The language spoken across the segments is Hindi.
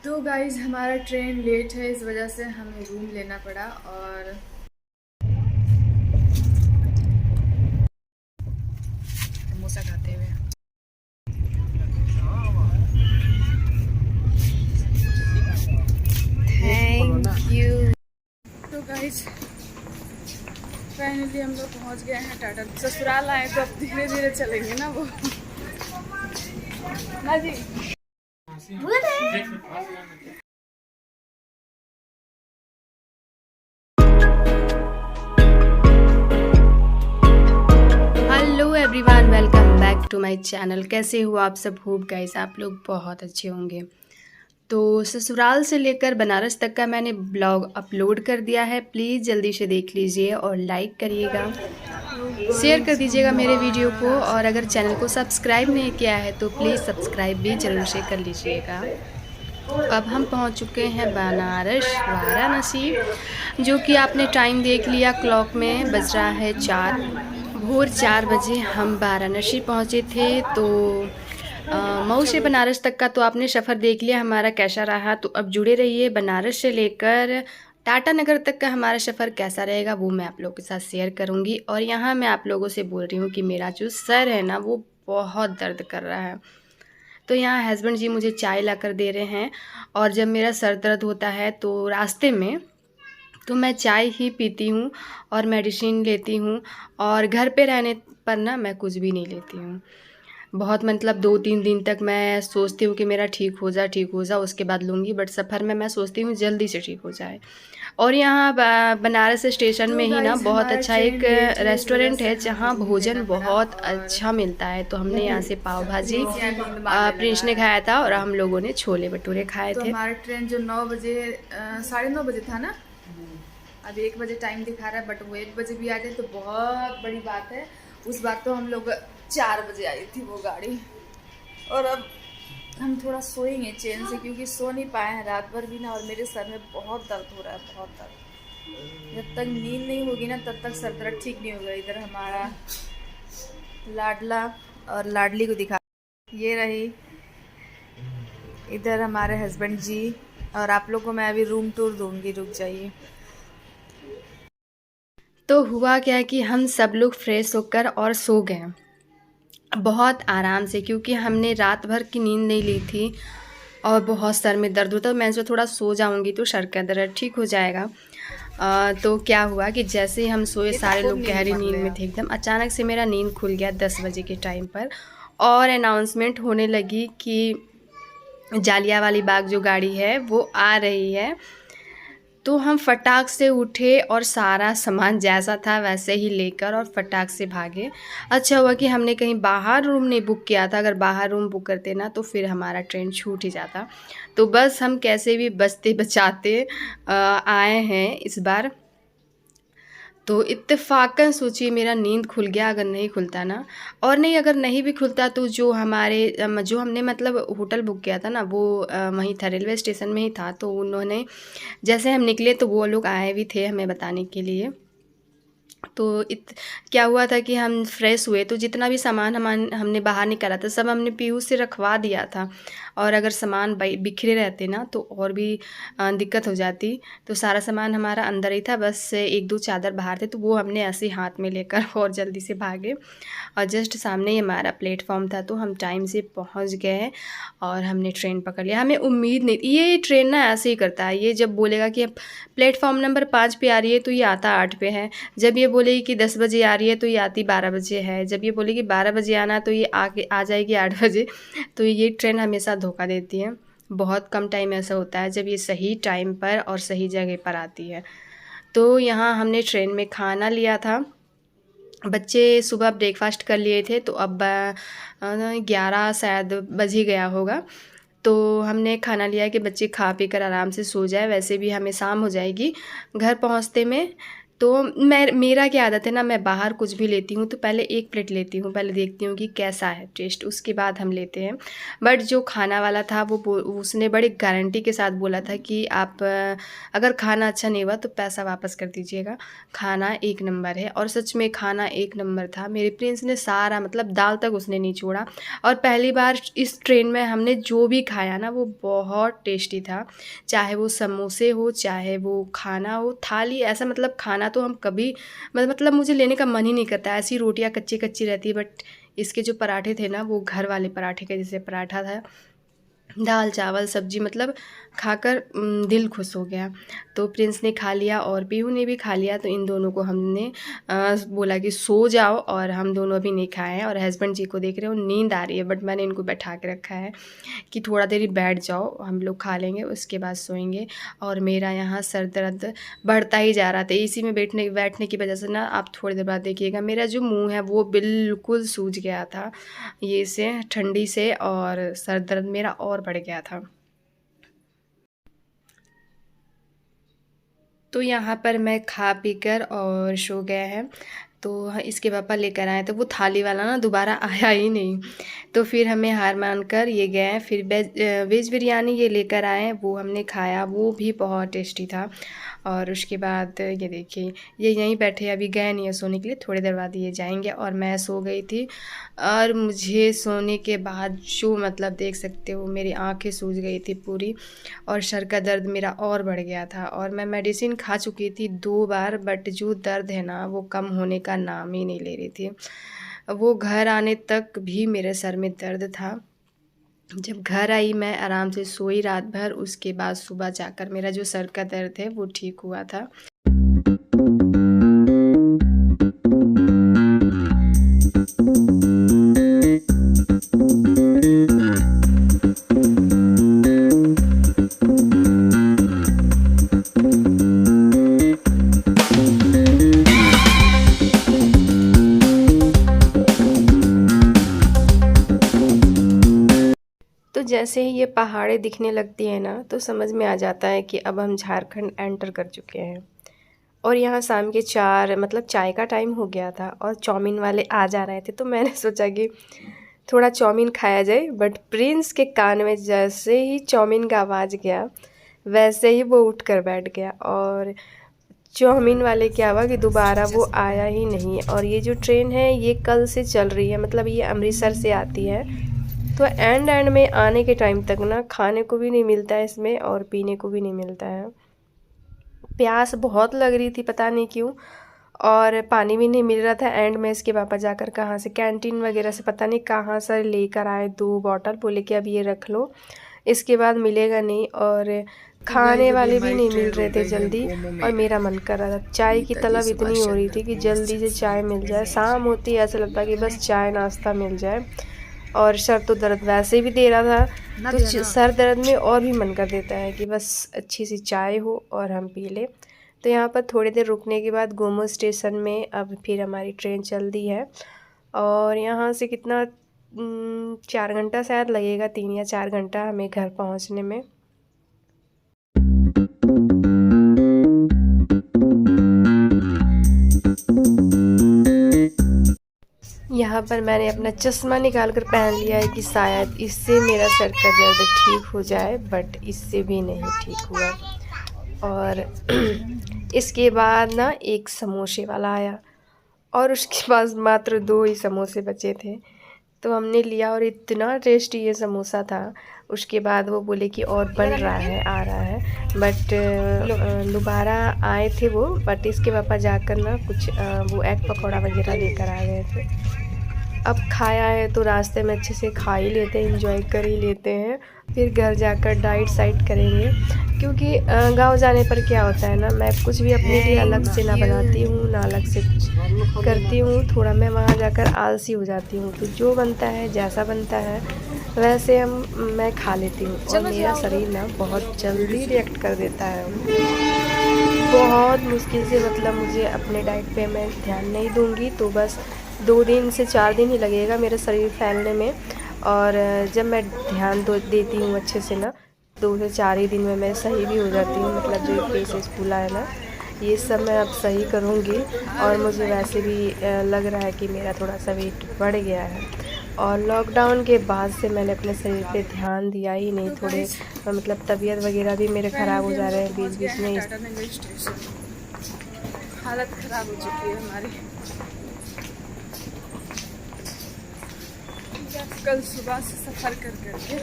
तो गाइज हमारा ट्रेन लेट है, इस वजह से हमें रूम लेना पड़ा। और समोसा खाते हुए थैंक यू। तो गाइज फाइनली हम लोग पहुंच गए हैं टाटा। ससुराल आए तो अब धीरे धीरे चलेंगे ना वो ना जी। Hello everyone, welcome back to my channel. कैसे हो आप सब? होप गाइस आप लोग बहुत अच्छे होंगे। तो ससुराल से लेकर बनारस तक का मैंने ब्लॉग अपलोड कर दिया है। प्लीज़ जल्दी से देख लीजिए और लाइक करिएगा, शेयर कर दीजिएगा मेरे वीडियो को। और अगर चैनल को सब्सक्राइब नहीं किया है तो प्लीज़ सब्सक्राइब भी ज़रूर से कर लीजिएगा। अब हम पहुंच चुके हैं बनारस वाराणसी, जो कि आपने टाइम देख लिया, क्लॉक में बज रहा है 4, भोर 4 बजे हम वाराणसी पहुंचे थे। तो मऊ से बनारस तक का तो आपने सफ़र देख लिया हमारा कैसा रहा। तो अब जुड़े रहिए, बनारस से लेकर टाटा नगर तक का हमारा सफ़र कैसा रहेगा वो मैं आप लोगों के साथ शेयर करूंगी। और यहाँ मैं आप लोगों से बोल रही हूँ कि मेरा जो सर है ना वो बहुत दर्द कर रहा है। तो यहाँ हस्बैंड जी मुझे चाय ला कर दे रहे हैं। और जब मेरा सर दर्द होता है तो रास्ते में तो मैं चाय ही पीती हूँ और मेडिसिन लेती हूँ। और घर पे रहने पर ना मैं कुछ भी नहीं लेती हूँ। बहुत मतलब 2-3 दिन तक मैं सोचती हूँ कि मेरा ठीक हो जा उसके बाद लूँगी। बट सफ़र में मैं सोचती हूँ जल्दी से ठीक हो जाए। और यहाँ बनारस स्टेशन में ही ना बहुत अच्छा एक रेस्टोरेंट है जहाँ भोजन बहुत अच्छा मिलता है। तो हमने यहाँ से पाव भाजी प्रिंस ने खाया था और हम लोगों ने छोले भटूरे खाए थे। हमारा ट्रेन जो 9 बजे 9:30 बजे था ना, अब 1 बजे टाइम दिखा रहा है, बट वो 1 बजे भी आ जाए तो बहुत बड़ी बात है। उस बात तो हम लोग 4 बजे आई थी वो गाड़ी। और अब हम थोड़ा सोएंगे चैन से, क्योंकि सो नहीं पाए हैं रात भर भी ना। और मेरे सर में बहुत दर्द हो रहा है, बहुत दर्द। जब तक नींद नहीं होगी ना तब तक सर दर्द ठीक नहीं होगा। इधर हमारा लाडला और लाडली को दिखा, ये रही इधर हमारे हस्बैंड जी। और आप लोग को मैं अभी रूम टूर दूंगी, रुक जाइए। तो हुआ क्या कि हम सब लोग फ्रेश होकर और सो गए बहुत आराम से, क्योंकि हमने रात भर की नींद नहीं ली थी और बहुत सर में दर्द होता है। मैं जो थोड़ा सो जाऊंगी तो सर का दर्द ठीक हो जाएगा। तो क्या हुआ कि जैसे ही हम सोए, सारे लोग गहरी नींद में थे एकदम। अचानक से मेरा नींद खुल गया 10 बजे के टाइम पर, और अनाउंसमेंट होने लगी कि जालियांवाला बाग जो गाड़ी है वो आ रही है। तो हम फटाक से उठे और सारा सामान जैसा था वैसे ही लेकर और फटाक से भागे। अच्छा हुआ कि हमने कहीं बाहर रूम नहीं बुक किया था। अगर बाहर रूम बुक करते ना तो फिर हमारा ट्रेन छूट ही जाता। तो बस हम कैसे भी बचते बचाते आए हैं इस बार। तो इत्तेफाकन सोचिए मेरा नींद खुल गया। अगर नहीं खुलता ना, और नहीं अगर नहीं भी खुलता तो जो जो हमने मतलब होटल बुक किया था ना वो वहीं था, रेलवे स्टेशन में ही था। तो उन्होंने जैसे हम निकले तो वो लोग आए भी थे हमें बताने के लिए। तो क्या हुआ था कि हम फ्रेश हुए तो जितना भी सामान हमने बाहर निकाला था सब हमने पीयूष से रखवा दिया था। और अगर सामान बिखरे रहते ना तो और भी दिक्कत हो जाती। तो सारा सामान हमारा अंदर ही था, बस 1-2 चादर बाहर थे, तो वो हमने ऐसे ही हाथ में लेकर और जल्दी से भागे। और जस्ट सामने ही हमारा प्लेटफॉर्म था तो हम टाइम से पहुंच गए और हमने ट्रेन पकड़ लिया। हमें उम्मीद नहीं, ये ट्रेन ना ऐसे ही करता है। ये जब बोलेगा कि प्लेटफॉर्म नंबर 5 पे आ रही है तो ये आता 8 पे है। जब ये बोलेगी कि 10 बजे आ रही है तो ये आती 12 बजे है। जब ये बोलेगी 12 बजे आना तो ये आ जाएगी 8 बजे। तो ये ट्रेन हमेशा धोखा देती है। बहुत कम टाइम ऐसा होता है जब ये सही टाइम पर और सही जगह पर आती है। तो यहाँ हमने ट्रेन में खाना लिया था। बच्चे सुबह ब्रेकफास्ट कर लिए थे तो अब 11 शायद बज ही गया होगा। तो हमने खाना लिया कि बच्चे खा पी कर आराम से सो जाए। वैसे भी हमें शाम हो जाएगी घर पहुंचते में। तो मेरा क्या आदत है ना, मैं बाहर कुछ भी लेती हूँ तो पहले 1 प्लेट लेती हूँ, पहले देखती हूँ कि कैसा है टेस्ट, उसके बाद हम लेते हैं। बट जो खाना वाला था उसने बड़ी गारंटी के साथ बोला था कि आप अगर खाना अच्छा नहीं हुआ तो पैसा वापस कर दीजिएगा, खाना 1 नंबर है। और सच में खाना 1 नंबर था। मेरे प्रिंस ने सारा मतलब दाल तक उसने नहीं छोड़ा। और पहली बार इस ट्रेन में हमने जो भी खाया ना वो बहुत टेस्टी था। चाहे वो समोसे हो, चाहे वो खाना हो, थाली ऐसा मतलब खाना तो हम कभी मतलब मुझे लेने का मन ही नहीं करता। ऐसी रोटियां कच्ची कच्ची रहती है, बट इसके जो पराठे थे ना वो घर वाले पराठे के जैसे पराठा था। दाल चावल सब्जी मतलब खाकर दिल खुश हो गया। तो प्रिंस ने खा लिया और पीहू ने भी खा लिया। तो इन दोनों को हमने बोला कि सो जाओ, और हम दोनों अभी नहीं खाए हैं। और हस्बैंड जी को देख रहे हो नींद आ रही है, बट मैंने इनको बैठा के रखा है कि थोड़ा देरी बैठ जाओ, हम लोग खा लेंगे उसके बाद सोएंगे। और मेरा यहाँ सर दर्द बढ़ता ही जा रहा था एसी में बैठने की वजह से ना। आप थोड़ी देर बाद देखिएगा मेरा जो मुंह है वो बिल्कुल सूज गया था ये से ठंडी से, और सर दर्द मेरा और बढ़ गया था। तो यहाँ पर मैं खा पी कर और सो गए हैं। तो इसके पापा लेकर आए तो वो थाली वाला ना दोबारा आया ही नहीं। तो फिर हमें हार मान कर ये गए। फिर वेज बिरयानी ये लेकर आए, वो हमने खाया, वो भी बहुत टेस्टी था। और उसके बाद ये देखिए ये यहीं बैठे, अभी गए नहीं है सोने के लिए, थोड़ी देर बाद ये जाएंगे। और मैं सो गई थी, और मुझे सोने के बाद जो मतलब देख सकते हो मेरी आंखें सूज गई थी पूरी, और सर का दर्द मेरा और बढ़ गया था। और मैं मेडिसिन खा चुकी थी 2 बार, बट जो दर्द है ना वो कम होने का नाम ही नहीं ले रही थी। वो घर आने तक भी मेरे सर में दर्द था। जब घर आई मैं आराम से सोई रात भर, उसके बाद सुबह जाकर मेरा जो सर का दर्द है वो ठीक हुआ था। तो जैसे ही ये पहाड़ें दिखने लगती हैं ना तो समझ में आ जाता है कि अब हम झारखंड एंटर कर चुके हैं। और यहाँ शाम के 4 मतलब चाय का टाइम हो गया था, और चाउमीन वाले आ जा रहे थे। तो मैंने सोचा कि थोड़ा चाउमीन खाया जाए, बट प्रिंस के कान में जैसे ही चाउमीन का आवाज़ गया वैसे ही वो उठ कर बैठ गया। और चाउमीन वाले क्या हुआ कि दोबारा वो आया ही नहीं। और ये जो ट्रेन है ये कल से चल रही है, मतलब ये अमृतसर से आती है। तो एंड में आने के टाइम तक ना खाने को भी नहीं मिलता है इसमें, और पीने को भी नहीं मिलता है। प्यास बहुत लग रही थी पता नहीं क्यों, और पानी भी नहीं मिल रहा था। एंड में इसके पापा जाकर कहाँ से कैंटीन वगैरह से पता नहीं कहाँ से लेकर आए 2 बॉटल, बोले कि अब ये रख लो, इसके बाद मिलेगा नहीं। और खाने वाले भी नहीं मिल रहे थे जल्दी, और मेरा मन कर रहा था चाय की तलब इतनी हो रही थी कि जल्दी से चाय मिल जाए। शाम होती है ऐसा लगता है कि बस चाय नाश्ता मिल जाए। और सर तो दर्द वैसे भी दे रहा था, तो सर दर्द में और भी मन कर देता है कि बस अच्छी सी चाय हो और हम पी लें। तो यहाँ पर थोड़ी देर रुकने के बाद गोमो स्टेशन में अब फिर हमारी ट्रेन चल दी है। और यहाँ से कितना 4 घंटा शायद लगेगा, 3 या 4 घंटा हमें घर पहुँचने में। यहाँ पर मैंने अपना चश्मा निकाल कर पहन लिया है कि शायद इससे मेरा सर का दर्द ठीक हो जाए, बट इससे भी नहीं ठीक हुआ। और इसके बाद ना एक समोसे वाला आया, और उसके पास मात्र 2 ही समोसे बचे थे। तो हमने लिया, और इतना टेस्टी ये समोसा था। उसके बाद वो बोले कि और बन रहा है, आ रहा है, बट दोबारा आए थे वो। बट इसके पापा जाकर ना कुछ वो एग पकौड़ा वगैरह लेकर आ गए थे। अब खाया है तो रास्ते में अच्छे से खा ही लेते हैं, एंजॉय कर ही लेते हैं। फिर घर जाकर डाइट साइट करेंगे, क्योंकि गांव जाने पर क्या होता है ना, मैं कुछ भी अपने लिए अलग से ना बनाती हूँ ना अलग से कुछ करती हूँ। थोड़ा मैं वहाँ जाकर आलसी हो जाती हूँ, तो जो बनता है जैसा बनता है वैसे मैं खा लेती हूँ। और मेरा शरीर ना बहुत जल्दी रिएक्ट कर देता है। बहुत मुश्किल से मतलब मुझे अपने डाइट पे मैं ध्यान नहीं दूँगी तो बस 2 दिन से 4 दिन ही लगेगा मेरा शरीर फैलने में। और जब मैं ध्यान देती हूँ अच्छे से ना, 2 से 4 ही दिन में मैं सही भी हो जाती हूँ। मतलब जो फेस फूला है ना, ये सब मैं अब सही करूँगी। और मुझे वैसे भी लग रहा है कि मेरा थोड़ा सा वेट बढ़ गया है, और लॉकडाउन के बाद से मैंने अपने शरीर पे ध्यान दिया ही नहीं। थोड़े मतलब तबीयत वगैरह भी मेरे ख़राब हो जा रहे हैं बीच बीच में। हालत ख़राब हो चुकी है हमारी। कल सुबह से सफ़र कर करके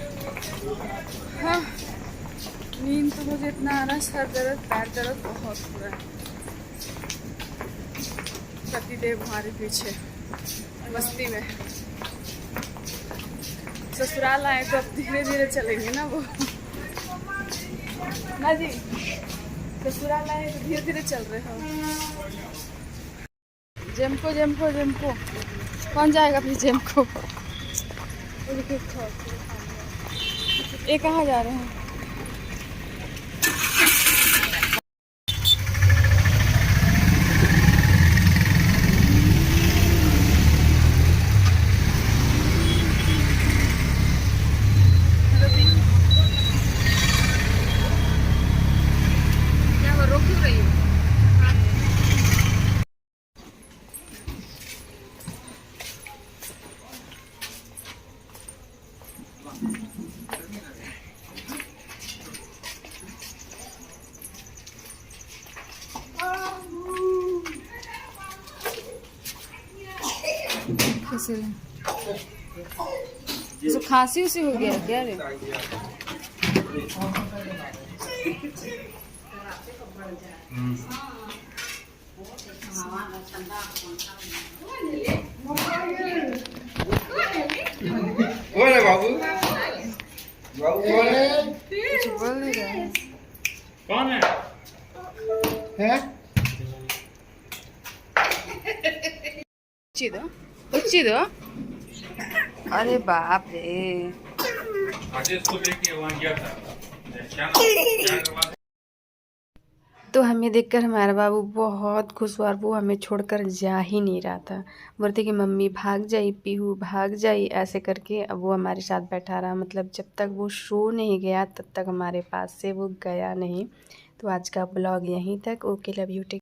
हाँ, नींद तो मुझे इतना आ रहा है, सर दर्द पैर दर्द बहुत हो रहा है। पतिदेव हमारे पीछे मस्ती में। ससुराल आए तो अब धीरे धीरे चलेंगे ना वो ना जी। ससुराल आए तो धीरे धीरे चल रहे हो। जेमको जेमको जेमको कौन जाएगा फिर जेमको? ये कहाँ जा रहे हैं? क्या वो रोक क्यों रही हो? कैसे तो खांसी उसी हो गया क्या रे? बोले बाबू, बाबू बोले। कुछ बोल नहीं रहा है। कौन है? हैं? उच्ची दो। अरे बाप रे। आज इसको लेके वहाँ गया था। तो हमें देखकर हमारा बाबू बहुत खुश हुआ, और वो हमें छोड़कर जा ही नहीं रहा था। बोलते कि मम्मी भाग जाई, पीहू भाग जाई, ऐसे करके अब वो हमारे साथ बैठा रहा। मतलब जब तक वो सो नहीं गया तब तक हमारे पास से वो गया नहीं। तो आज का ब्लॉग यहीं तक। Okay, love you, take.